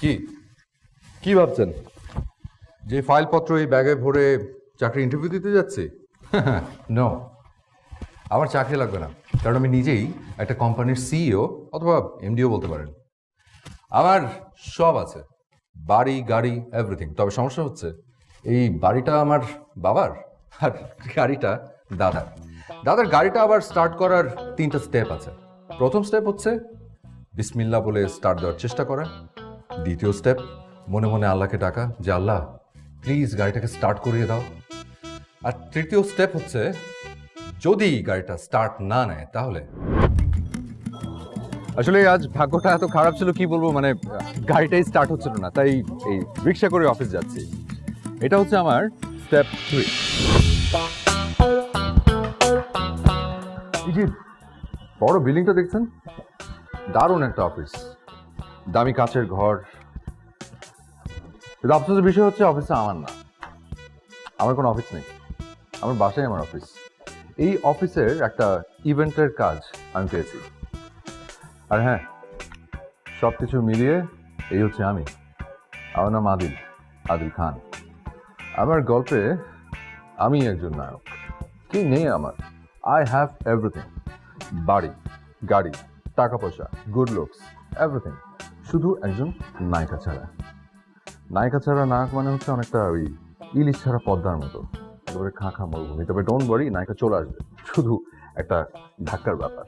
কি কি ভাবছেন যে ফাইলপত্র এই ব্যাগে ভরে চাকরি ইন্টারভিউ দিতে যাচ্ছি? নো, আমার চাকরি লাগবে না, কারণ আমি নিজেই একটা কোম্পানির সিইও অথবা এমডিও বলতে পারেন। আমার সব আছে, বাড়ি গাড়ি এভরিথিং। তবে সমস্যা হচ্ছে এই বাড়িটা আমার বাবার আর গাড়িটা দাদার। দাদার গাড়িটা আবার স্টার্ট করার 3টা স্টেপ আছে। প্রথম স্টেপ হচ্ছে বিসমিল্লাহ বলে স্টার্ট দেওয়ার চেষ্টা করা। দ্বিতীয় স্টেপ মনে মনে আল্লাহকে ডাকা যে আল্লাহ প্লিজ গাড়িটাকে স্টার্ট করিয়ে দাও। আর তৃতীয় স্টেপ হচ্ছে যদি গাড়িটা স্টার্ট না নেয় তাহলে। আসলে আজ ভাগ্যটা এত খারাপ ছিল কি বলবো, মানে গাড়িটাই স্টার্ট হচ্ছিল না, তাই এই রিক্সা করে অফিস যাচ্ছি। এটা হচ্ছে আমার স্টেপ 3। এই যে বড় বিল্ডিংটা দেখছেন, দারুণ একটা অফিস, দামি কাচের ঘর। কিন্তু আফসোসের বিষয় হচ্ছে অফিসটা আমার না, আমার কোনো অফিস নেই, আমার বাসায় আমার অফিস। এই অফিসের একটা ইভেন্টের কাজ আমি পেয়েছি। আর হ্যাঁ, সব কিছু মিলিয়ে এই হচ্ছে আমি। আমার নাম আদিল, আদিল খান। আমার গল্পে আমি একজন নায়ক। কি নেই আমার? আই হ্যাভ এভরিথিং, বাড়ি গাড়ি টাকা পয়সা গুড লুকস এভরিথিং, শুধু একজন নায়িকা ছাড়া। নায়িকা ছাড়া নায়ক মানে হচ্ছে অনেকটা ওই ইলিশ ছাড়া পদ্মার মতো, একেবারে খা খা মরুভূমি। তবে ডোন্ট ওয়ারি, নায়িকা চলে আসবে, শুধু একটা ধাক্কার ব্যাপার।